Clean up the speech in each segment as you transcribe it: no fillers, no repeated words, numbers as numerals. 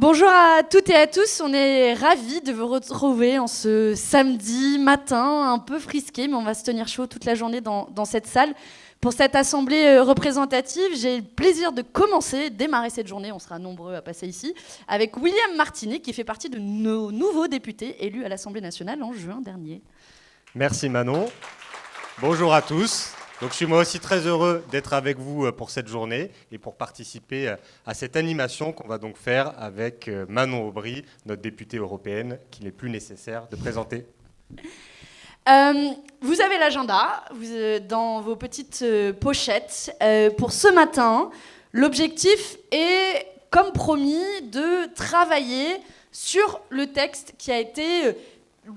Bonjour à toutes et à tous, on est ravis de vous retrouver en ce samedi matin, un peu frisqué, mais on va se tenir chaud toute la journée dans cette salle. Pour cette assemblée représentative, j'ai le plaisir de démarrer cette journée, on sera nombreux à passer ici, avec William Martinet, qui fait partie de nos nouveaux députés élus à l'Assemblée nationale en juin dernier. Merci Manon. Bonjour à tous. Donc, je suis moi aussi très heureux d'être avec vous pour cette journée et pour participer à cette animation qu'on va donc faire avec Manon Aubry, notre députée européenne, qu'il n'est plus nécessaire de présenter. Vous avez l'agenda dans vos petites pochettes. Pour ce matin, l'objectif est, comme promis, de travailler sur le texte qui a été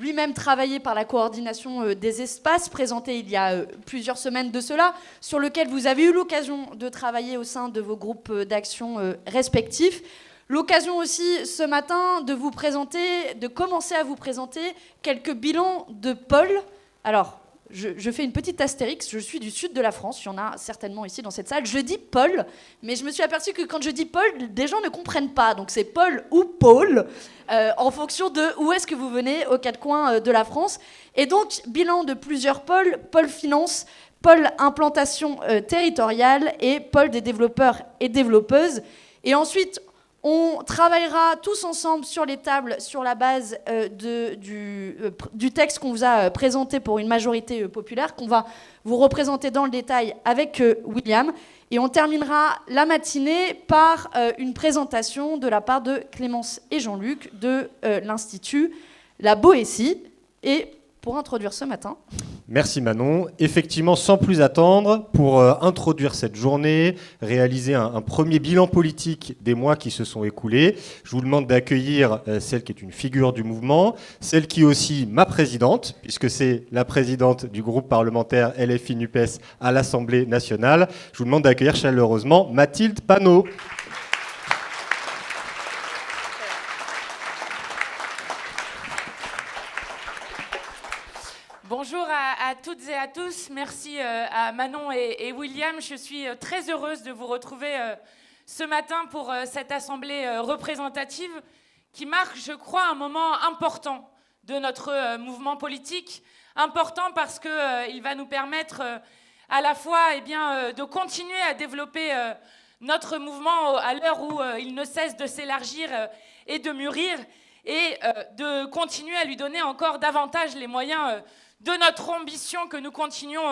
lui-même travaillé par la coordination des espaces, présenté il y a plusieurs semaines de cela, sur lequel vous avez eu l'occasion de travailler au sein de vos groupes d'action respectifs. L'occasion aussi ce matin de commencer à vous présenter quelques bilans de Paul. Alors, je fais une petite astérix, je suis du sud de la France, il y en a certainement ici dans cette salle. Je dis Paul, mais je me suis aperçue que quand je dis Paul, des gens ne comprennent pas. Donc c'est Paul ou Paul, en fonction de où est-ce que vous venez aux quatre coins de la France. Et donc, bilan de plusieurs Paul, Paul Finance, Paul Implantation territoriale et Paul des développeurs et développeuses. Et ensuite, on travaillera tous ensemble sur les tables sur la base du texte qu'on vous a présenté pour une majorité populaire, qu'on va vous représenter dans le détail avec William. Et on terminera la matinée par une présentation de la part de Clémence et Jean-Luc de l'Institut La Boétie. Et pour introduire ce matin... Merci Manon. Effectivement, sans plus attendre, pour introduire cette journée, réaliser un premier bilan politique des mois qui se sont écoulés, je vous demande d'accueillir celle qui est une figure du mouvement, celle qui est aussi ma présidente, puisque c'est la présidente du groupe parlementaire LFI-NUPES à l'Assemblée nationale. Je vous demande d'accueillir chaleureusement Mathilde Panot. Bonjour à toutes et à tous. Merci à Manon et William. Je suis très heureuse de vous retrouver ce matin pour cette assemblée représentative qui marque, je crois, un moment important de notre mouvement politique. Important parce qu'il va nous permettre à la fois de continuer à développer notre mouvement à l'heure où il ne cesse de s'élargir et de mûrir et de continuer à lui donner encore davantage les moyens de notre ambition que nous continuons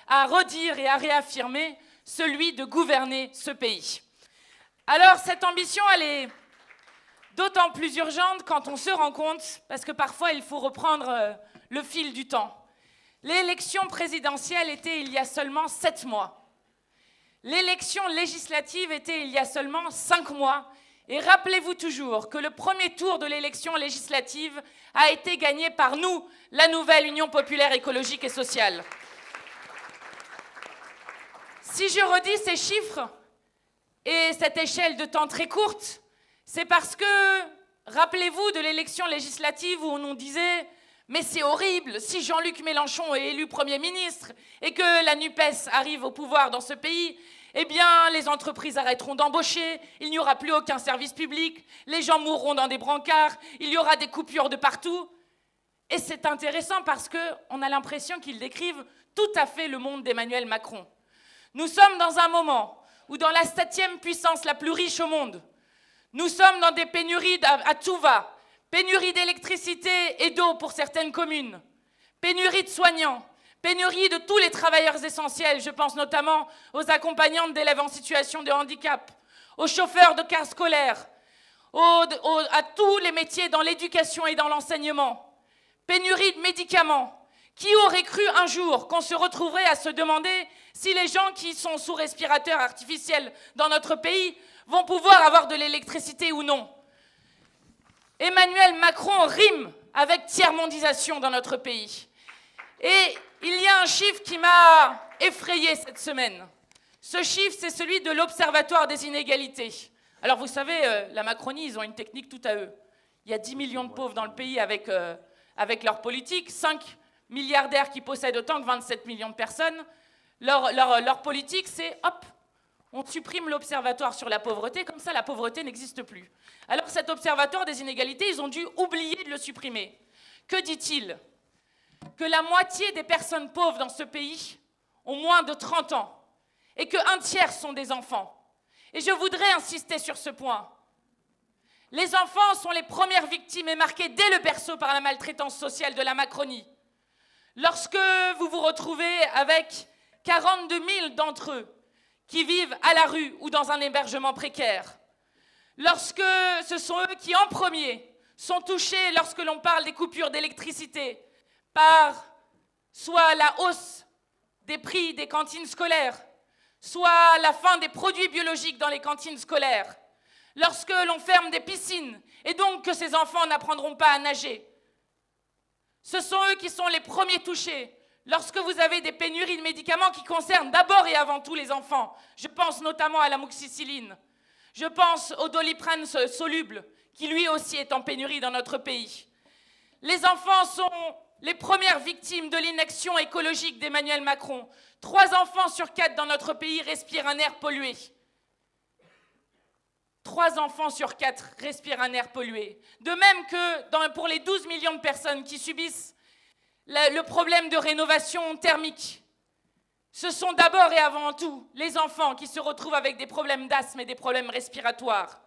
à redire et à réaffirmer, celui de gouverner ce pays. Alors, cette ambition, elle est d'autant plus urgente quand on se rend compte, parce que parfois, il faut reprendre le fil du temps. L'élection présidentielle était il y a seulement 7 mois. L'élection législative était il y a seulement 5 mois. Et rappelez-vous toujours que le premier tour de l'élection législative a été gagné par nous, la nouvelle Union populaire écologique et sociale. Si je redis ces chiffres et cette échelle de temps très courte, c'est parce que, rappelez-vous de l'élection législative où on nous disait « Mais c'est horrible, si Jean-Luc Mélenchon est élu Premier ministre et que la NUPES arrive au pouvoir dans ce pays, eh bien, les entreprises arrêteront d'embaucher, il n'y aura plus aucun service public, les gens mourront dans des brancards, il y aura des coupures de partout. » Et c'est intéressant parce qu'on a l'impression qu'ils décrivent tout à fait le monde d'Emmanuel Macron. Nous sommes dans un moment où, dans la 7e puissance la plus riche au monde, nous sommes dans des pénuries à tout va, pénurie d'électricité et d'eau pour certaines communes, pénurie de soignants, pénurie de tous les travailleurs essentiels, je pense notamment aux accompagnantes d'élèves en situation de handicap, aux chauffeurs de cars scolaires, à tous les métiers dans l'éducation et dans l'enseignement. Pénurie de médicaments. Qui aurait cru un jour qu'on se retrouverait à se demander si les gens qui sont sous respirateur artificiel dans notre pays vont pouvoir avoir de l'électricité ou non? Emmanuel Macron rime avec tiers-mondisation dans notre pays. Et il y a un chiffre qui m'a effrayé cette semaine. Ce chiffre, c'est celui de l'Observatoire des inégalités. Alors vous savez, la Macronie, ils ont une technique tout à eux. Il y a 10 millions de pauvres dans le pays avec leur politique, 5 milliardaires qui possèdent autant que 27 millions de personnes. Leur politique, c'est hop, On supprime l'observatoire sur la pauvreté, comme ça la pauvreté n'existe plus. Alors cet observatoire des inégalités, ils ont dû oublier de le supprimer. Que dit-il? Que la moitié des personnes pauvres dans ce pays ont moins de 30 ans et qu'un tiers sont des enfants. Et je voudrais insister sur ce point. Les enfants sont les premières victimes et marquées dès le berceau par la maltraitance sociale de la Macronie. Lorsque vous vous retrouvez avec 42 000 d'entre eux qui vivent à la rue ou dans un hébergement précaire, lorsque ce sont eux qui, en premier, sont touchés lorsque l'on parle des coupures d'électricité par soit la hausse des prix des cantines scolaires, soit la fin des produits biologiques dans les cantines scolaires, lorsque l'on ferme des piscines et donc que ces enfants n'apprendront pas à nager. Ce sont eux qui sont les premiers touchés lorsque vous avez des pénuries de médicaments qui concernent d'abord et avant tout les enfants. Je pense notamment à l'amoxicilline. Je pense au Doliprane soluble, qui lui aussi est en pénurie dans notre pays. Les enfants sont les premières victimes de l'inaction écologique d'Emmanuel Macron. 3 enfants sur 4 dans notre pays respirent un air pollué. 3 enfants sur 4 respirent un air pollué. De même que pour les 12 millions de personnes qui subissent le problème de rénovation thermique, ce sont d'abord et avant tout les enfants qui se retrouvent avec des problèmes d'asthme et des problèmes respiratoires.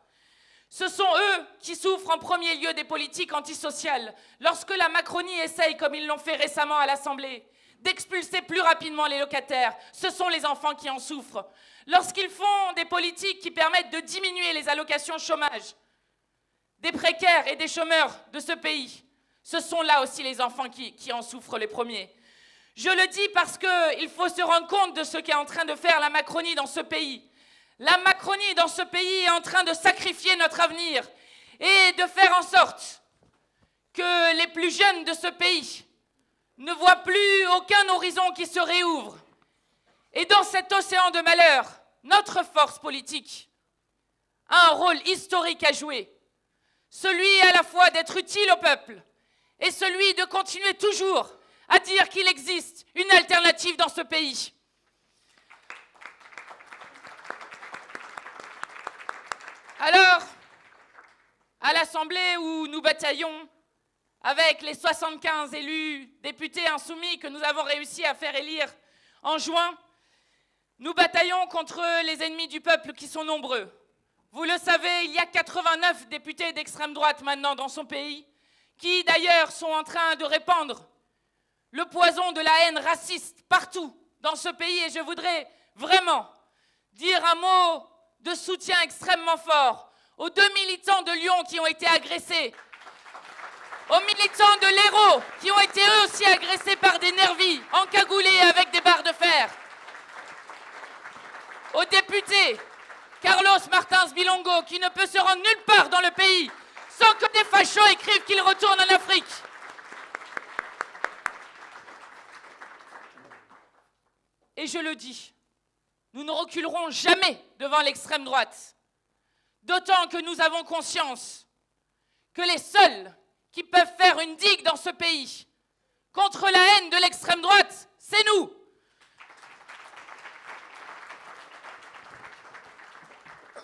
Ce sont eux qui souffrent en premier lieu des politiques antisociales. Lorsque la Macronie essaye, comme ils l'ont fait récemment à l'Assemblée, d'expulser plus rapidement les locataires, ce sont les enfants qui en souffrent. Lorsqu'ils font des politiques qui permettent de diminuer les allocations chômage des précaires et des chômeurs de ce pays, ce sont là aussi les enfants qui en souffrent les premiers. Je le dis parce qu'il faut se rendre compte de ce qu'est en train de faire la Macronie dans ce pays. La Macronie dans ce pays est en train de sacrifier notre avenir et de faire en sorte que les plus jeunes de ce pays ne voient plus aucun horizon qui se réouvre. Et dans cet océan de malheur, notre force politique a un rôle historique à jouer. Celui à la fois d'être utile au peuple et celui de continuer toujours à dire qu'il existe une alternative dans ce pays. Alors, à l'Assemblée où nous bataillons avec les 75 élus députés insoumis que nous avons réussi à faire élire en juin, nous bataillons contre les ennemis du peuple qui sont nombreux. Vous le savez, il y a 89 députés d'extrême droite maintenant dans son pays, qui d'ailleurs sont en train de répandre le poison de la haine raciste partout dans ce pays. Et je voudrais vraiment dire un mot de soutien extrêmement fort aux 2 militants de Lyon qui ont été agressés, aux militants de l'Hérault qui ont été eux aussi agressés par des nervis encagoulés avec des barres de fer, aux députés Carlos Martins Bilongo qui ne peut se rendre nulle part dans le pays sans que des fachos écrivent qu'il retourne en Afrique. Et je le dis, nous ne reculerons jamais devant l'extrême droite, d'autant que nous avons conscience que les seuls qui peuvent faire une digue dans ce pays contre la haine de l'extrême droite, c'est nous.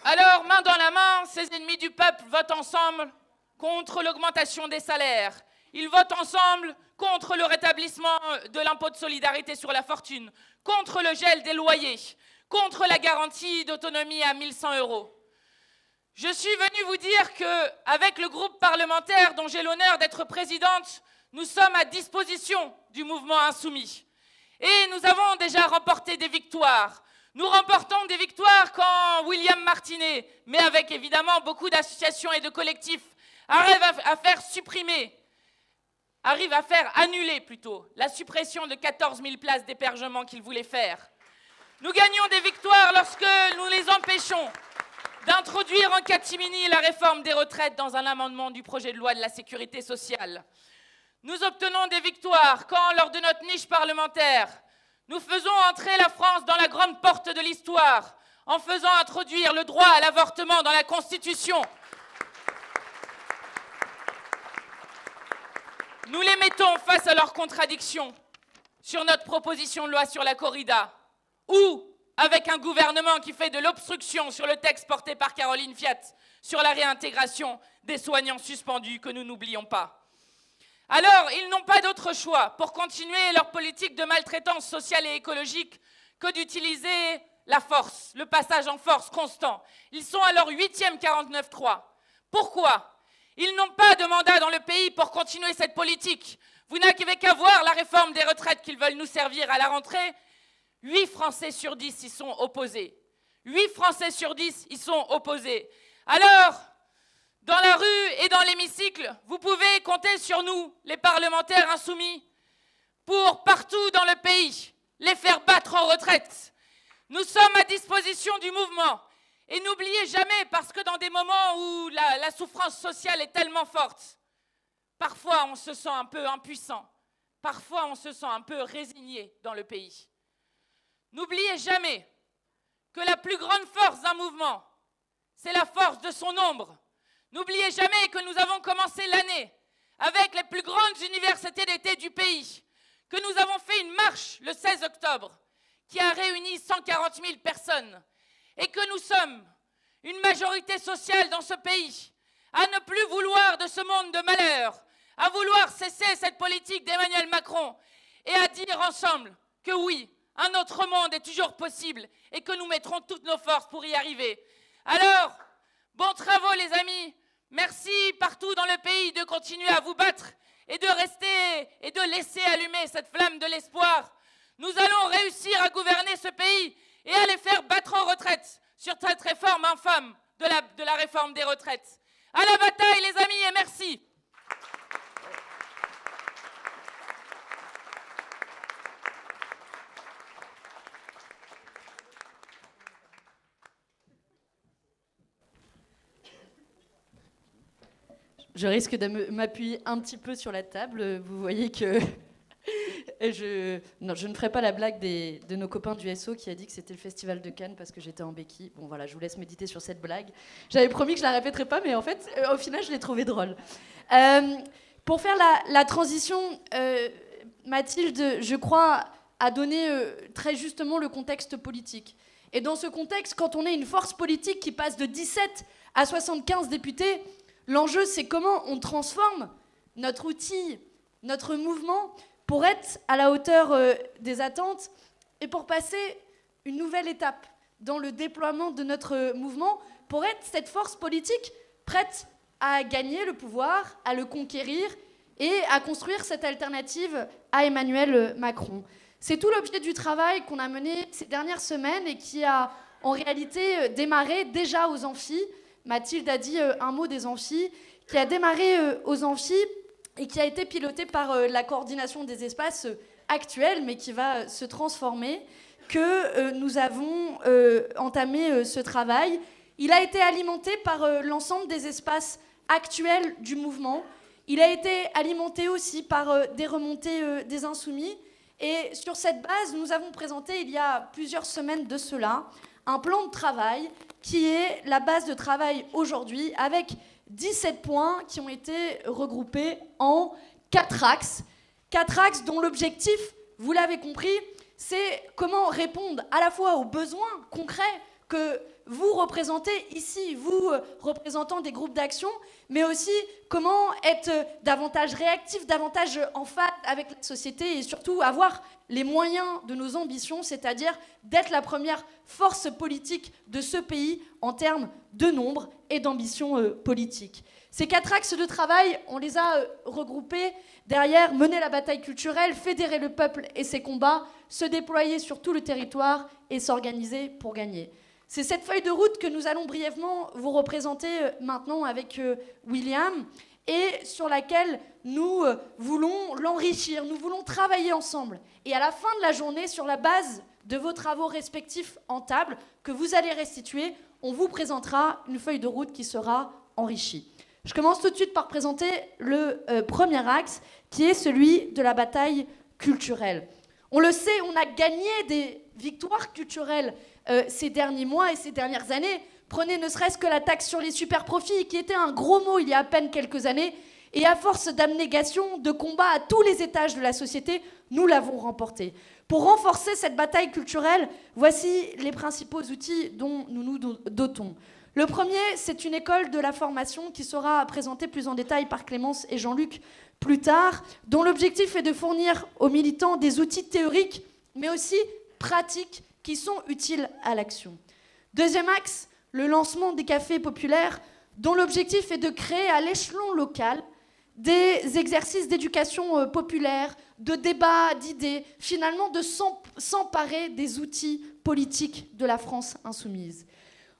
Alors, main dans la main, ces ennemis du peuple votent ensemble contre l'augmentation des salaires. Ils votent ensemble contre le rétablissement de l'impôt de solidarité sur la fortune, contre le gel des loyers, contre la garantie d'autonomie à 1 100 €. Je suis venue vous dire qu'avec le groupe parlementaire dont j'ai l'honneur d'être présidente, nous sommes à disposition du mouvement insoumis. Et nous avons déjà remporté des victoires. Nous remportons des victoires quand William Martinet, mais avec évidemment beaucoup d'associations et de collectifs, arrive à faire annuler plutôt la suppression de 14 000 places d'hébergement qu'il voulait faire. Nous gagnons des victoires lorsque nous les empêchons d'introduire en catimini la réforme des retraites dans un amendement du projet de loi de la sécurité sociale. Nous obtenons des victoires quand, lors de notre niche parlementaire, nous faisons entrer la France dans la grande porte de l'histoire en faisant introduire le droit à l'avortement dans la Constitution. Nous les mettons face à leurs contradictions sur notre proposition de loi sur la corrida, ou avec un gouvernement qui fait de l'obstruction sur le texte porté par Caroline Fiat sur la réintégration des soignants suspendus, que nous n'oublions pas. Alors, ils n'ont pas d'autre choix pour continuer leur politique de maltraitance sociale et écologique que d'utiliser la force, le passage en force constant. Ils sont à leur 8e 49.3. Pourquoi ? Ils n'ont pas de mandat dans le pays pour continuer cette politique. Vous n'avez qu'à voir la réforme des retraites qu'ils veulent nous servir à la rentrée. 8 Français sur 10 y sont opposés. 8 Français sur 10 y sont opposés. Alors, dans la rue et dans l'hémicycle, vous pouvez compter sur nous, les parlementaires insoumis, pour partout dans le pays, les faire battre en retraite. Nous sommes à disposition du mouvement. Et n'oubliez jamais, parce que dans des moments où la souffrance sociale est tellement forte, parfois on se sent un peu impuissant, parfois on se sent un peu résigné dans le pays. N'oubliez jamais que la plus grande force d'un mouvement, c'est la force de son nombre. N'oubliez jamais que nous avons commencé l'année avec les plus grandes universités d'été du pays, que nous avons fait une marche le 16 octobre qui a réuni 140 000 personnes et que nous sommes une majorité sociale dans ce pays à ne plus vouloir de ce monde de malheur, à vouloir cesser cette politique d'Emmanuel Macron et à dire ensemble que oui, un autre monde est toujours possible et que nous mettrons toutes nos forces pour y arriver. Alors, bons travaux les amis, merci partout dans le pays de continuer à vous battre et de rester et de laisser allumer cette flamme de l'espoir. Nous allons réussir à gouverner ce pays et à les faire battre en retraite sur cette réforme infâme de la réforme des retraites. À la bataille les amis et merci. Je risque de m'appuyer un petit peu sur la table. Vous voyez que je ne ferai pas la blague de nos copains du SO qui a dit que c'était le festival de Cannes parce que j'étais en béquille. Bon voilà, je vous laisse méditer sur cette blague. J'avais promis que je la répéterais pas, mais en fait, au final, je l'ai trouvée drôle. Pour faire la transition, Mathilde, je crois, a donné très justement le contexte politique. Et dans ce contexte, quand on est une force politique qui passe de 17 à 75 députés, l'enjeu, c'est comment on transforme notre outil, notre mouvement, pour être à la hauteur des attentes et pour passer une nouvelle étape dans le déploiement de notre mouvement, pour être cette force politique prête à gagner le pouvoir, à le conquérir et à construire cette alternative à Emmanuel Macron. C'est tout l'objet du travail qu'on a mené ces dernières semaines et qui a en réalité démarré déjà aux amphis. Mathilde a dit un mot des amphis, qui a démarré aux amphis et qui a été piloté par la coordination des espaces actuels, mais qui va se transformer, que nous avons entamé ce travail. Il a été alimenté par l'ensemble des espaces actuels du mouvement. Il a été alimenté aussi par des remontées des insoumis. Et sur cette base, nous avons présenté, il y a plusieurs semaines de cela, un plan de travail qui est la base de travail aujourd'hui, avec 17 points qui ont été regroupés en 4 axes. 4 axes dont l'objectif, vous l'avez compris, c'est comment répondre à la fois aux besoins concrets que vous représentez ici, vous représentant des groupes d'action, mais aussi comment être davantage réactif, davantage en phase avec la société et surtout avoir les moyens de nos ambitions, c'est-à-dire d'être la première force politique de ce pays en termes de nombre et d'ambition politique. Ces 4 axes de travail, on les a regroupés derrière mener la bataille culturelle, fédérer le peuple et ses combats, se déployer sur tout le territoire et s'organiser pour gagner. C'est cette feuille de route que nous allons brièvement vous représenter maintenant avec William et sur laquelle nous voulons l'enrichir, nous voulons travailler ensemble. Et à la fin de la journée, sur la base de vos travaux respectifs en table que vous allez restituer, on vous présentera une feuille de route qui sera enrichie. Je commence tout de suite par présenter le premier axe qui est celui de la bataille culturelle. On le sait, on a gagné des victoires culturelles ces derniers mois et ces dernières années. Prenez ne serait-ce que la taxe sur les super-profits, qui était un gros mot il y a à peine quelques années, Et à force d'abnégation, de combat à tous les étages de la société, nous l'avons remporté. Pour renforcer cette bataille culturelle, voici les principaux outils dont nous nous dotons. Le premier, c'est une école de la formation qui sera présentée plus en détail par Clémence et Jean-Luc plus tard, dont l'objectif est de fournir aux militants des outils théoriques, mais aussi pratiques, qui sont utiles à l'action. Deuxième axe, le lancement des cafés populaires, dont l'objectif est de créer à l'échelon local des exercices d'éducation populaire, de débat d'idées, finalement de s'emparer des outils politiques de la France insoumise.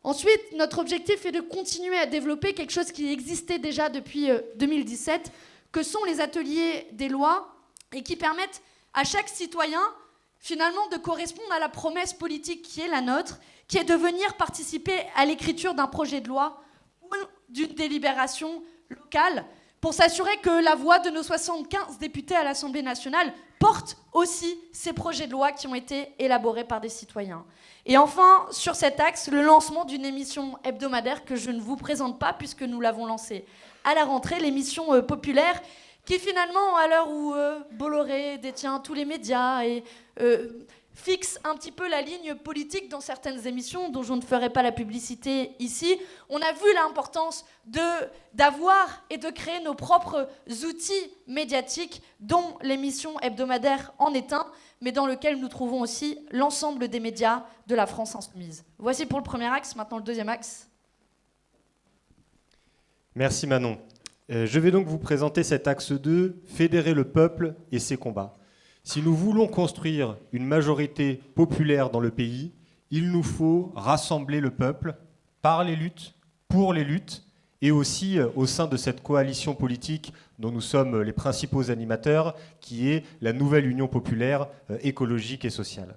Ensuite, notre objectif est de continuer à développer quelque chose qui existait déjà depuis 2017, que sont les ateliers des lois, et qui permettent à chaque citoyen, finalement, de correspondre à la promesse politique qui est la nôtre, qui est de venir participer à l'écriture d'un projet de loi ou d'une délibération locale, pour s'assurer que la voix de nos 75 députés à l'Assemblée nationale porte aussi ces projets de loi qui ont été élaborés par des citoyens. Et enfin, sur cet axe, le lancement d'une émission hebdomadaire que je ne vous présente pas puisque nous l'avons lancée à la rentrée, l'émission populaire, qui finalement, à l'heure où Bolloré détient tous les médias et fixe un petit peu la ligne politique dans certaines émissions dont je ne ferai pas la publicité ici, on a vu l'importance d'avoir et de créer nos propres outils médiatiques, dont l'émission hebdomadaire en est un, mais dans lequel nous trouvons aussi l'ensemble des médias de la France insoumise. Voici pour le premier axe, maintenant le deuxième axe. Merci Manon. Je vais donc vous présenter cet axe 2, fédérer le peuple et ses combats. Si nous voulons construire une majorité populaire dans le pays, il nous faut rassembler le peuple par les luttes, pour les luttes, et aussi au sein de cette coalition politique dont nous sommes les principaux animateurs, qui est la nouvelle Union populaire écologique et sociale.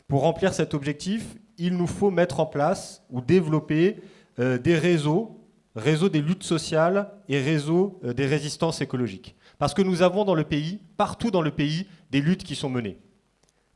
Pour remplir cet objectif, il nous faut mettre en place ou développer des réseaux des luttes sociales et réseaux des résistances écologiques. Parce que nous avons dans le pays, partout dans le pays, des luttes qui sont menées.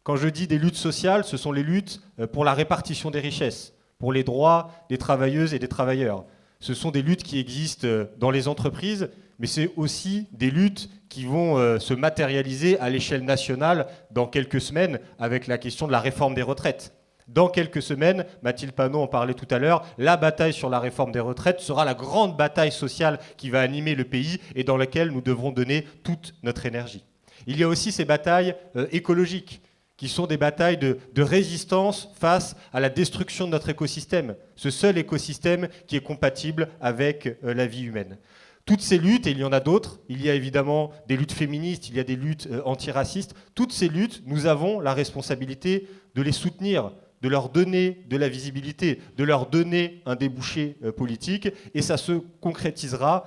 Quand je dis des luttes sociales, ce sont les luttes pour la répartition des richesses, pour les droits des travailleuses et des travailleurs. Ce sont des luttes qui existent dans les entreprises, mais c'est aussi des luttes qui vont se matérialiser à l'échelle nationale dans quelques semaines avec la question de la réforme des retraites. Dans quelques semaines, Mathilde Panot en parlait tout à l'heure, la bataille sur la réforme des retraites sera la grande bataille sociale qui va animer le pays et dans laquelle nous devrons donner toute notre énergie. Il y a aussi ces batailles écologiques, qui sont des batailles de résistance face à la destruction de notre écosystème, ce seul écosystème qui est compatible avec la vie humaine. Toutes ces luttes, et il y en a d'autres, il y a évidemment des luttes féministes, il y a des luttes antiracistes, toutes ces luttes, nous avons la responsabilité de les soutenir, de leur donner de la visibilité, de leur donner un débouché politique, et ça se concrétisera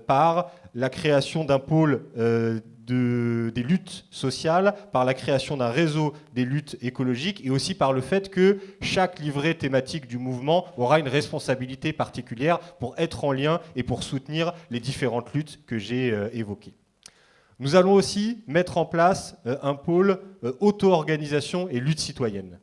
par la création d'un pôle des luttes sociales, par la création d'un réseau des luttes écologiques, et aussi par le fait que chaque livret thématique du mouvement aura une responsabilité particulière pour être en lien et pour soutenir les différentes luttes que j'ai évoquées. Nous allons aussi mettre en place un pôle auto-organisation et lutte citoyenne.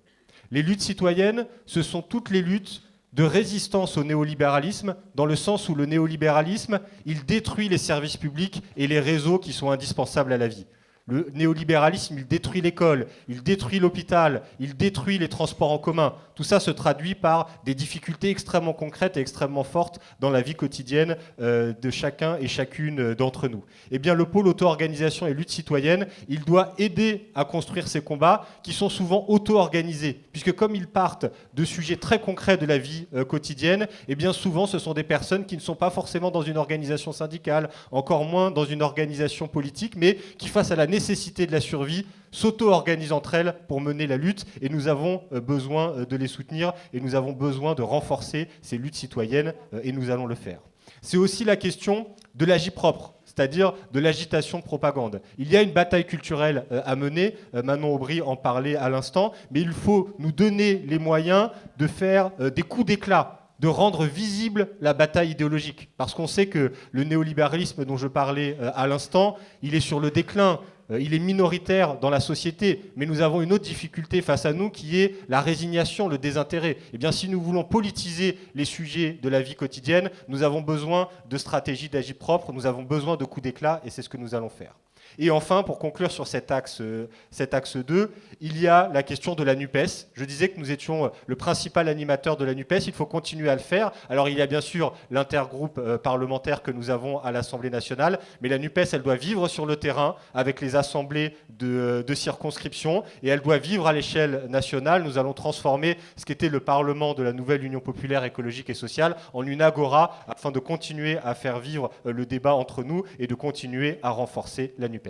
Les luttes citoyennes, ce sont toutes les luttes de résistance au néolibéralisme, dans le sens où le néolibéralisme, il détruit les services publics et les réseaux qui sont indispensables à la vie. Le néolibéralisme, il détruit l'école, il détruit l'hôpital, il détruit les transports en commun. Tout ça se traduit par des difficultés extrêmement concrètes et extrêmement fortes dans la vie quotidienne de chacun et chacune d'entre nous. Eh bien, le pôle auto-organisation et lutte citoyenne, il doit aider à construire ces combats qui sont souvent auto-organisés, puisque comme ils partent de sujets très concrets de la vie quotidienne, eh bien souvent ce sont des personnes qui ne sont pas forcément dans une organisation syndicale, encore moins dans une organisation politique, mais qui, face à la nécessité de la survie, s'auto-organisent entre elles pour mener la lutte, et nous avons besoin de les soutenir, et nous avons besoin de renforcer ces luttes citoyennes, et nous allons le faire. C'est aussi la question de l'agit-propre, c'est-à-dire de l'agitation de propagande. Il y a une bataille culturelle à mener, Manon Aubry en parlait à l'instant, mais il faut nous donner les moyens de faire des coups d'éclat de rendre visible la bataille idéologique. Parce qu'on sait que le néolibéralisme dont je parlais à l'instant, il est sur le déclin, il est minoritaire dans la société, mais nous avons une autre difficulté face à nous qui est la résignation, le désintérêt. Eh bien, si nous voulons politiser les sujets de la vie quotidienne, nous avons besoin de stratégies d'agit-propre, nous avons besoin de coups d'éclat, et c'est ce que nous allons faire. Et enfin, pour conclure sur cet axe 2, il y a la question de la NUPES. Je disais que nous étions le principal animateur de la NUPES, il faut continuer à le faire. Alors il y a bien sûr l'intergroupe parlementaire que nous avons à l'Assemblée nationale, mais la NUPES, elle doit vivre sur le terrain avec les assemblées de circonscription, et elle doit vivre à l'échelle nationale. Nous allons transformer ce qu'était le Parlement de la nouvelle Union populaire écologique et sociale en une agora afin de continuer à faire vivre le débat entre nous et de continuer à renforcer la NUPES.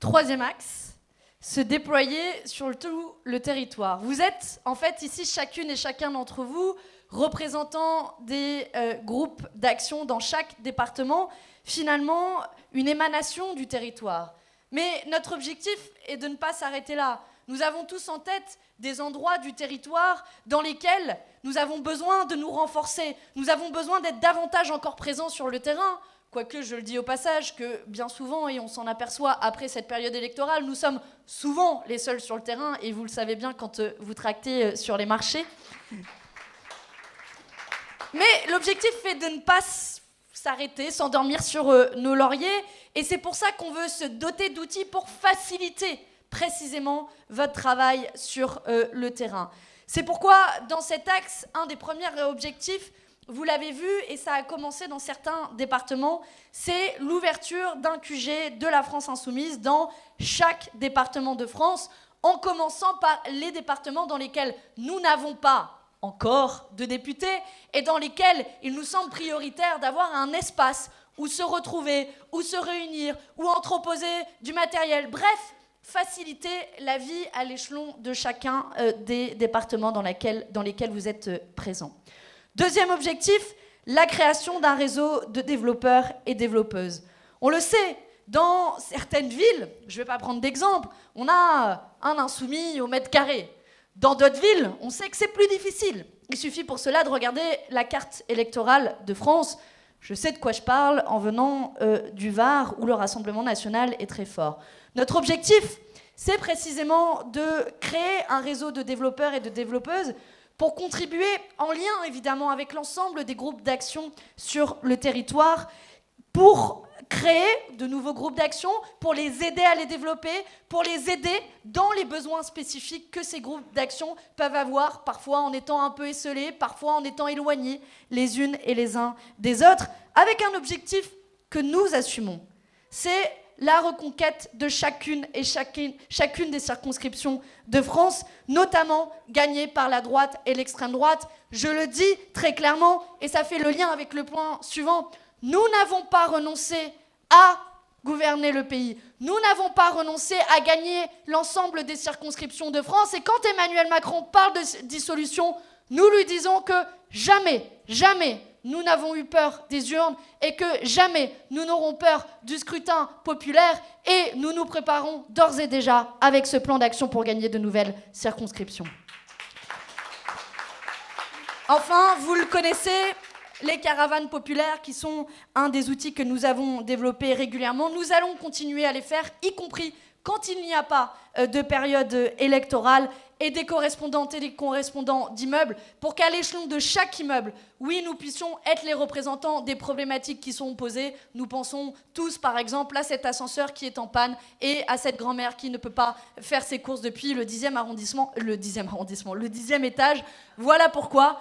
Troisième axe, se déployer sur tout le territoire. Vous êtes en fait ici chacune et chacun d'entre vous représentant des groupes d'action dans chaque département, finalement une émanation du territoire. Mais notre objectif est de ne pas s'arrêter là. Nous avons tous en tête des endroits du territoire dans lesquels nous avons besoin de nous renforcer. Nous avons besoin d'être davantage encore présents sur le terrain. Quoique, je le dis au passage, que bien souvent, et on s'en aperçoit après cette période électorale, nous sommes souvent les seuls sur le terrain, et vous le savez bien quand vous tractez sur les marchés. Mais l'objectif est de ne pas s'arrêter, s'endormir sur nos lauriers, et c'est pour ça qu'on veut se doter d'outils pour faciliter précisément votre travail sur le terrain. C'est pourquoi, dans cet axe, un des premiers objectifs, vous l'avez vu, et ça a commencé dans certains départements, c'est l'ouverture d'un QG de la France Insoumise dans chaque département de France, en commençant par les départements dans lesquels nous n'avons pas encore de députés et dans lesquels il nous semble prioritaire d'avoir un espace où se retrouver, où se réunir, où entreposer du matériel. Bref, faciliter la vie à l'échelon de chacun des départements dans lesquels vous êtes présents. Deuxième objectif, la création d'un réseau de développeurs et développeuses. On le sait, dans certaines villes, je ne vais pas prendre d'exemple, on a un insoumis au mètre carré. Dans d'autres villes, on sait que c'est plus difficile. Il suffit pour cela de regarder la carte électorale de France. Je sais de quoi je parle en venant du Var, où le Rassemblement national est très fort. Notre objectif, c'est précisément de créer un réseau de développeurs et de développeuses pour contribuer, en lien évidemment avec l'ensemble des groupes d'action sur le territoire, pour créer de nouveaux groupes d'action, pour les aider à les développer, pour les aider dans les besoins spécifiques que ces groupes d'action peuvent avoir, parfois en étant un peu esselés, parfois en étant éloignés les unes et les uns des autres, avec un objectif que nous assumons. C'est la reconquête de chacune des circonscriptions de France, notamment gagnée par la droite et l'extrême droite. Je le dis très clairement, et ça fait le lien avec le point suivant, nous n'avons pas renoncé à gouverner le pays. Nous n'avons pas renoncé à gagner l'ensemble des circonscriptions de France. Et quand Emmanuel Macron parle de dissolution, nous lui disons que jamais, jamais, nous n'avons eu peur des urnes et que jamais nous n'aurons peur du scrutin populaire, et nous nous préparons d'ores et déjà avec ce plan d'action pour gagner de nouvelles circonscriptions. Enfin, vous le connaissez, les caravanes populaires qui sont un des outils que nous avons développés régulièrement, nous allons continuer à les faire, y compris quand il n'y a pas de période électorale, et des correspondantes et des correspondants d'immeubles, pour qu'à l'échelon de chaque immeuble, oui, nous puissions être les représentants des problématiques qui sont posées. Nous pensons tous, par exemple, à cet ascenseur qui est en panne et à cette grand-mère qui ne peut pas faire ses courses depuis le 10e étage. Voilà pourquoi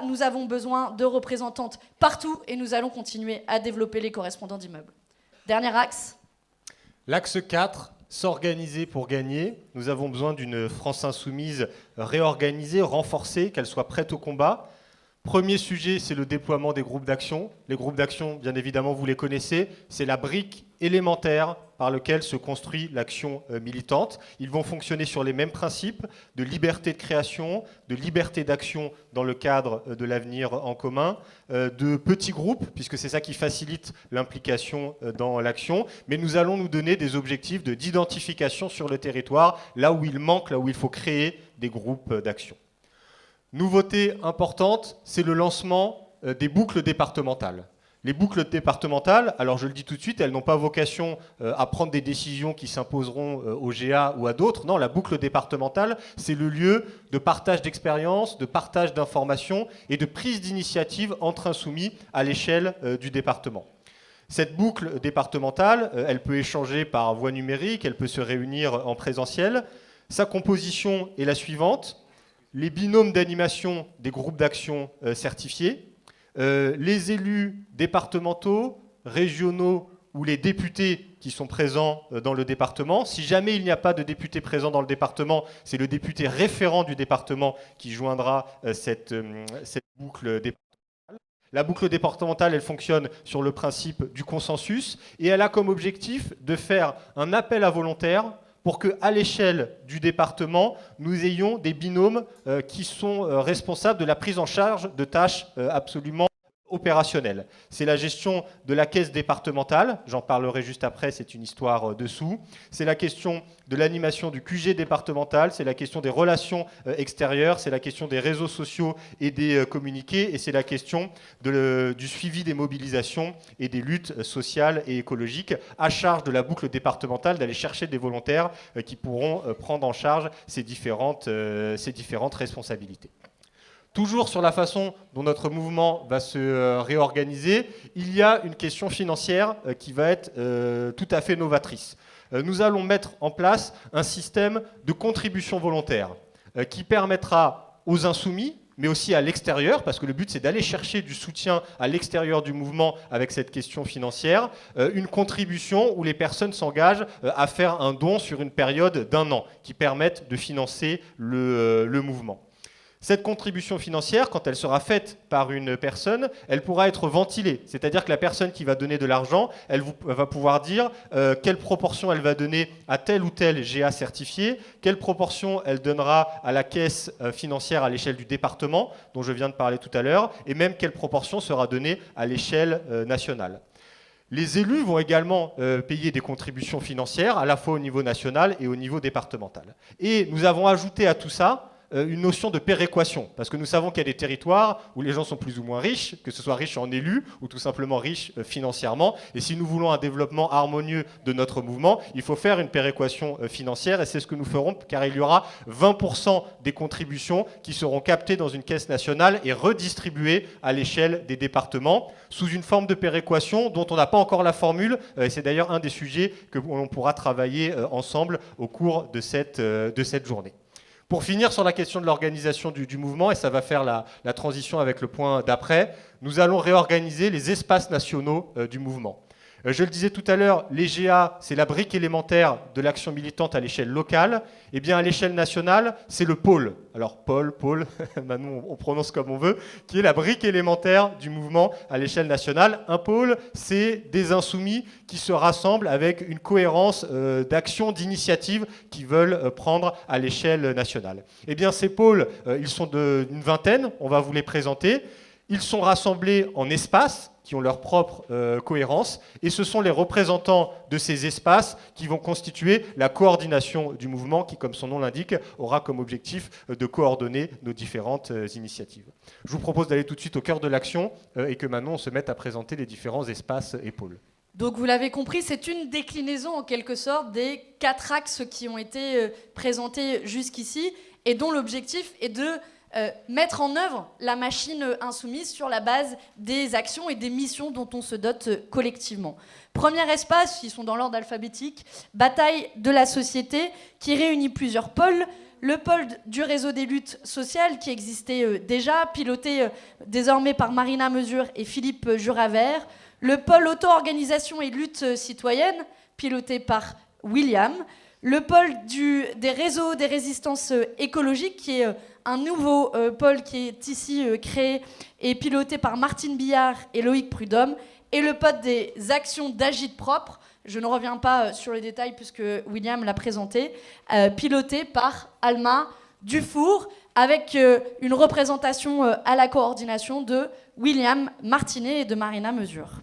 nous avons besoin de représentantes partout, et nous allons continuer à développer les correspondants d'immeubles. Dernier axe. L'axe 4, s'organiser pour gagner. Nous avons besoin d'une France insoumise réorganisée, renforcée, qu'elle soit prête au combat. Premier sujet, c'est le déploiement des groupes d'action. Les groupes d'action, bien évidemment, vous les connaissez. C'est la brique élémentaire par laquelle se construit l'action militante. Ils vont fonctionner sur les mêmes principes de liberté de création, de liberté d'action dans le cadre de l'avenir en commun, de petits groupes, puisque c'est ça qui facilite l'implication dans l'action. Mais nous allons nous donner des objectifs d'identification sur le territoire, là où il manque, là où il faut créer des groupes d'action. Nouveauté importante, c'est le lancement des boucles départementales. Les boucles départementales, alors je le dis tout de suite, elles n'ont pas vocation à prendre des décisions qui s'imposeront au GA ou à d'autres. Non, la boucle départementale, c'est le lieu de partage d'expériences, de partage d'informations et de prise d'initiative entre insoumis à l'échelle du département. Cette boucle départementale, elle peut échanger par voie numérique, elle peut se réunir en présentiel. Sa composition est la suivante. Les binômes d'animation des groupes d'action certifiés, les élus départementaux, régionaux ou les députés qui sont présents dans le département. Si jamais il n'y a pas de député présent dans le département, c'est le député référent du département qui joindra cette boucle départementale. La boucle départementale, elle fonctionne sur le principe du consensus et elle a comme objectif de faire un appel à volontaires pour qu'à l'échelle du département, nous ayons des binômes qui sont responsables de la prise en charge de tâches absolument opérationnelles. C'est la gestion de la caisse départementale, j'en parlerai juste après, c'est une histoire dessous. C'est la question de l'animation du QG départemental, c'est la question des relations extérieures, c'est la question des réseaux sociaux et des communiqués, et c'est la question du suivi des mobilisations et des luttes sociales et écologiques, à charge de la boucle départementale d'aller chercher des volontaires qui pourront prendre en charge ces différentes responsabilités. Toujours sur la façon dont notre mouvement va se réorganiser, il y a une question financière qui va être tout à fait novatrice. Nous allons mettre en place un système de contribution volontaire qui permettra aux insoumis, mais aussi à l'extérieur, parce que le but c'est d'aller chercher du soutien à l'extérieur du mouvement avec cette question financière, une contribution où les personnes s'engagent à faire un don sur une période d'1 an, qui permette de financer le mouvement. Cette contribution financière, quand elle sera faite par une personne, elle pourra être ventilée. C'est-à-dire que la personne qui va donner de l'argent, elle va pouvoir dire quelle proportion elle va donner à tel ou tel GA certifié, quelle proportion elle donnera à la caisse financière à l'échelle du département, dont je viens de parler tout à l'heure, et même quelle proportion sera donnée à l'échelle nationale. Les élus vont également payer des contributions financières, à la fois au niveau national et au niveau départemental. Et nous avons ajouté à tout ça une notion de péréquation, parce que nous savons qu'il y a des territoires où les gens sont plus ou moins riches, que ce soit riches en élus ou tout simplement riches financièrement, et si nous voulons un développement harmonieux de notre mouvement, il faut faire une péréquation financière, et c'est ce que nous ferons, car il y aura 20% des contributions qui seront captées dans une caisse nationale et redistribuées à l'échelle des départements, sous une forme de péréquation dont on n'a pas encore la formule, et c'est d'ailleurs un des sujets que l'on pourra travailler ensemble au cours de cette journée. Pour finir sur la question de l'organisation du mouvement, et ça va faire la transition avec le point d'après, nous allons réorganiser les espaces nationaux du mouvement. Je le disais tout à l'heure, les GA, c'est la brique élémentaire de l'action militante à l'échelle locale. Eh bien, à l'échelle nationale, c'est le pôle. Alors, pôle, maintenant on prononce comme on veut, qui est la brique élémentaire du mouvement à l'échelle nationale. Un pôle, c'est des insoumis qui se rassemblent avec une cohérence d'actions, d'initiatives qu'ils veulent prendre à l'échelle nationale. Eh bien, ces pôles, ils sont d'une vingtaine, on va vous les présenter. Ils sont rassemblés en espaces qui ont leur propre cohérence, et ce sont les représentants de ces espaces qui vont constituer la coordination du mouvement qui, comme son nom l'indique, aura comme objectif de coordonner nos différentes initiatives. Je vous propose d'aller tout de suite au cœur de l'action et que maintenant on se mette à présenter les différents espaces et pôles. Donc vous l'avez compris, c'est une déclinaison en quelque sorte des 4 axes qui ont été présentés jusqu'ici et dont l'objectif est de mettre en œuvre la machine insoumise sur la base des actions et des missions dont on se dote collectivement. Premier espace, ils sont dans l'ordre alphabétique, bataille de la société, qui réunit plusieurs pôles. Le pôle du réseau des luttes sociales qui existait déjà, piloté désormais par Marina Mesure et Philippe Juravert. Le pôle auto-organisation et lutte citoyenne, piloté par William. Le pôle des réseaux des résistances écologiques, qui est un nouveau pôle qui est ici créé et piloté par Martine Billard et Loïc Prudhomme. Et le pôle des actions d'Agite Propre, je ne reviens pas sur les détails puisque William l'a présenté, piloté par Alma Dufour, avec une représentation à la coordination de William Martinet et de Marina Mesure.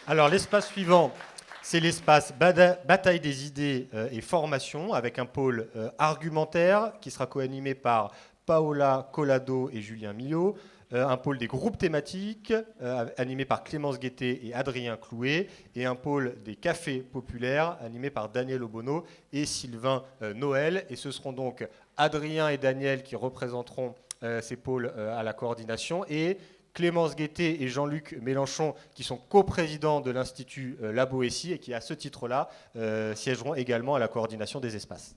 Alors l'espace suivant, C'est l'espace bataille des idées et formation, avec un pôle argumentaire qui sera co-animé par Paola Collado et Julien Millot, un pôle des groupes thématiques animé par Clémence Guettet et Adrien Clouet, et un pôle des cafés populaires animé par Daniel Obono et Sylvain Noël. Et ce seront donc Adrien et Daniel qui représenteront ces pôles à la coordination, et Clémence Guettet et Jean-Luc Mélenchon, qui sont coprésidents de l'Institut La Boétie et qui, à ce titre-là, siégeront également à la coordination des espaces.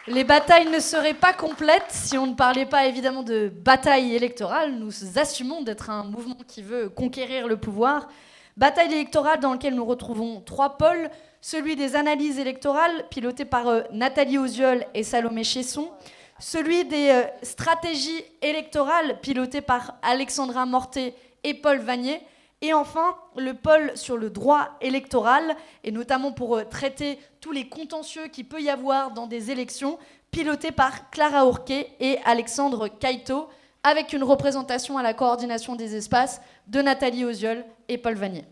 Les batailles ne seraient pas complètes si on ne parlait pas évidemment de bataille électorale. Nous assumons d'être un mouvement qui veut conquérir le pouvoir. Bataille électorale dans laquelle nous retrouvons 3 pôles. Celui des analyses électorales, piloté par Nathalie Ozziol et Salomé Chesson. Celui des stratégies électorales, piloté par Alexandra Mortet et Paul Vanier. Et enfin, le pôle sur le droit électoral, et notamment pour traiter tous les contentieux qu'il peut y avoir dans des élections, piloté par Clara Ourquet et Alexandre Caïto, avec une représentation à la coordination des espaces de Nathalie Ozziol et Paul Vanier.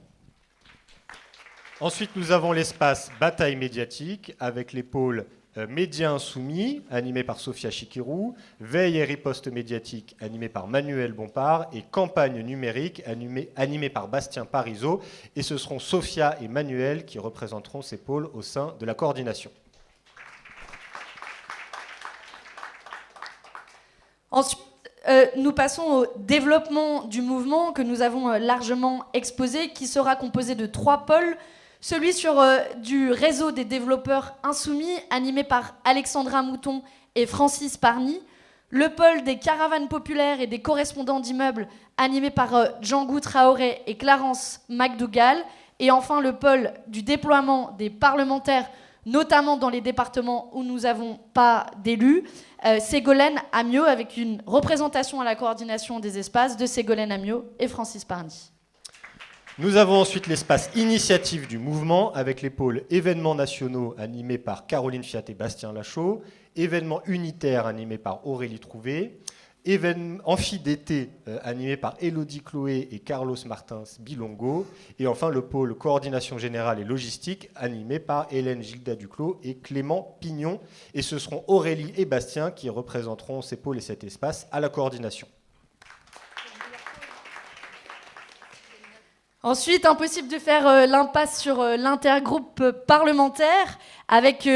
Ensuite, nous avons l'espace bataille médiatique, avec les pôles Médias Insoumis, animé par Sophia Chikirou, Veille et riposte médiatique, animé par Manuel Bompard, et Campagne numérique, animé par Bastien Parizeau. Et ce seront Sophia et Manuel qui représenteront ces pôles au sein de la coordination. Ensuite, nous passons au développement du mouvement que nous avons largement exposé, qui sera composé de 3 pôles. Celui du réseau des développeurs insoumis, animé par Alexandra Mouton et Francis Parny. Le pôle des caravanes populaires et des correspondants d'immeubles, animé par Djangou Traoré et Clarence McDougall. Et enfin, le pôle du déploiement des parlementaires, notamment dans les départements où nous n'avons pas d'élus, Ségolène Amiot, avec une représentation à la coordination des espaces de Ségolène Amiot et Francis Parny. Nous avons ensuite l'espace initiative du mouvement, avec les pôles événements nationaux animés par Caroline Fiat et Bastien Lachaud, événements unitaires animés par Aurélie Trouvé, amphi d'été animé par Élodie Chloé et Carlos Martins Bilongo, et enfin le pôle coordination générale et logistique animé par Hélène Gilda Duclos et Clément Pignon. Et ce seront Aurélie et Bastien qui représenteront ces pôles et cet espace à la coordination. Ensuite, impossible de faire l'impasse sur l'intergroupe parlementaire, avec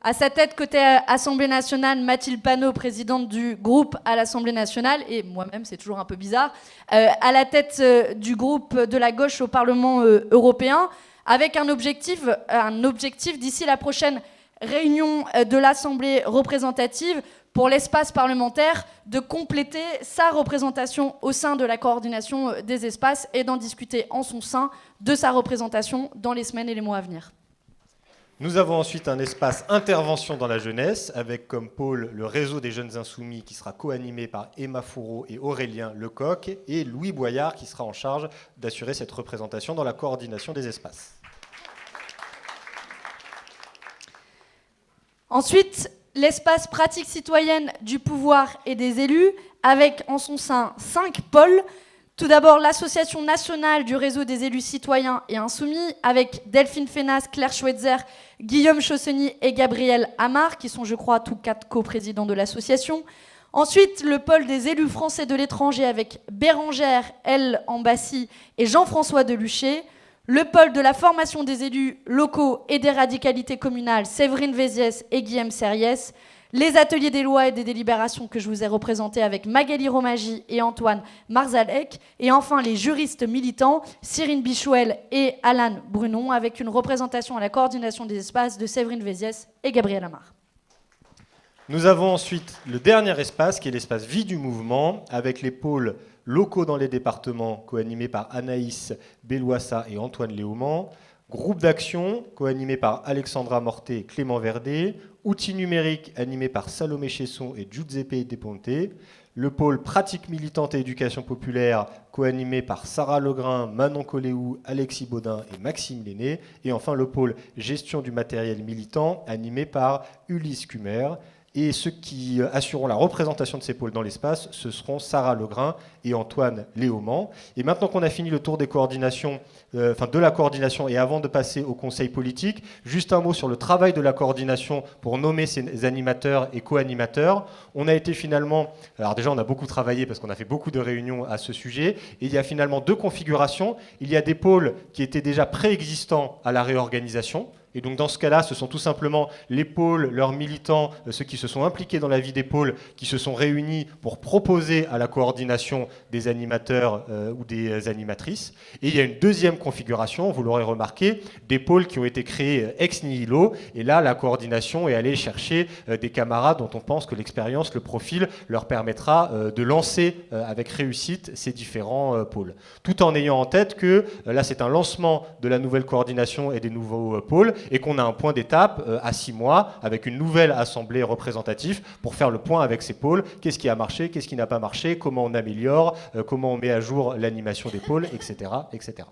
à sa tête, côté Assemblée nationale, Mathilde Panot, présidente du groupe à l'Assemblée nationale, et moi-même, c'est toujours un peu bizarre, à la tête du groupe de la gauche au Parlement européen, avec un objectif d'ici la prochaine réunion de l'Assemblée représentative, pour l'espace parlementaire, de compléter sa représentation au sein de la coordination des espaces et d'en discuter en son sein de sa représentation dans les semaines et les mois à venir. Nous avons ensuite un espace intervention dans la jeunesse, avec comme pôle le réseau des jeunes insoumis qui sera co-animé par Emma Fourreau et Aurélien Lecoq, et Louis Boyard qui sera en charge d'assurer cette représentation dans la coordination des espaces. Ensuite, l'espace pratique citoyenne du pouvoir et des élus, avec en son sein 5 pôles. Tout d'abord, l'Association nationale du réseau des élus citoyens et insoumis, avec Delphine Fénas, Claire Schweitzer, Guillaume Chausseny et Gabriel Amar, qui sont, je crois, tous 4 coprésidents de l'association. Ensuite, le pôle des élus français de l'étranger, avec Bérangère L. Ambassi et Jean-François Deluché. Le pôle de la formation des élus locaux et des radicalités communales, Séverine Véziès et Guillaume Serriès. Les ateliers des lois et des délibérations que je vous ai représentés avec Magali Romagy et Antoine Marzalek. Et enfin, les juristes militants, Cyrine Bichouel et Alan Brunon, avec une représentation à la coordination des espaces de Séverine Véziès et Gabriel Amar. Nous avons ensuite le dernier espace, qui est l'espace vie du mouvement, avec les pôles locaux dans les départements, co-animés par Anaïs Bellouassa et Antoine Léaumont. Groupe d'action, co-animé par Alexandra Mortet et Clément Verdet. Outils numériques, animé par Salomé Chesson et Giuseppe De Ponte. Le pôle pratique militante et éducation populaire, co-animé par Sarah Legrain, Manon Coléou, Alexis Baudin et Maxime Lenné. Et enfin, le pôle gestion du matériel militant, animé par Ulysse Cumer. Et ceux qui assureront la représentation de ces pôles dans l'espace, ce seront Sarah Legrain et Antoine Léaumont. Et maintenant qu'on a fini le tour des coordinations, de la coordination, et avant de passer au conseil politique, juste un mot sur le travail de la coordination pour nommer ces animateurs et co-animateurs. On a été finalement, alors déjà on a beaucoup travaillé parce qu'on a fait beaucoup de réunions à ce sujet, et il y a finalement 2 configurations. Il y a des pôles qui étaient déjà préexistants à la réorganisation. Et donc dans ce cas-là, ce sont tout simplement les pôles, leurs militants, ceux qui se sont impliqués dans la vie des pôles, qui se sont réunis pour proposer à la coordination des animateurs ou des animatrices. Et il y a une deuxième configuration, vous l'aurez remarqué, des pôles qui ont été créés ex nihilo. Et là, la coordination est allée chercher des camarades dont on pense que l'expérience, le profil, leur permettra de lancer avec réussite ces différents pôles. Tout en ayant en tête que là, c'est un lancement de la nouvelle coordination et des nouveaux pôles, et qu'on a un point d'étape à 6 mois avec une nouvelle assemblée représentative pour faire le point avec ces pôles. Qu'est-ce qui a marché, qu'est-ce qui n'a pas marché, comment on améliore, comment on met à jour l'animation des pôles, etc., etc.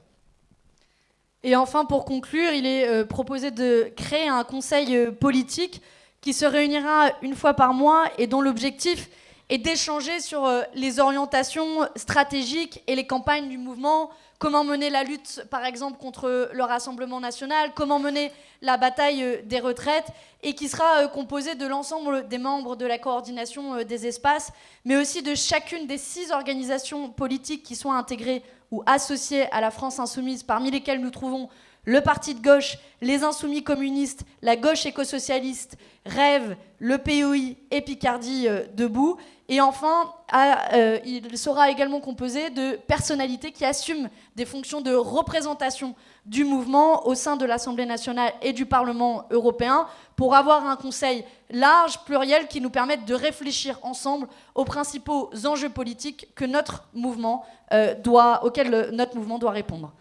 Et enfin, pour conclure, il est proposé de créer un conseil politique qui se réunira une fois par mois et dont l'objectif est d'échanger sur les orientations stratégiques et les campagnes du mouvement. Comment mener la lutte, par exemple, contre le Rassemblement national, comment mener la bataille des retraites, et qui sera composé de l'ensemble des membres de la coordination des espaces, mais aussi de chacune des 6 organisations politiques qui sont intégrées ou associées à la France insoumise, parmi lesquelles nous trouvons le Parti de gauche, les Insoumis communistes, la gauche écosocialiste, Rêve, le POI et Picardie debout. Et enfin, il sera également composé de personnalités qui assument des fonctions de représentation du mouvement au sein de l'Assemblée nationale et du Parlement européen pour avoir un conseil large, pluriel, qui nous permette de réfléchir ensemble aux principaux enjeux politiques que auxquels notre mouvement doit répondre.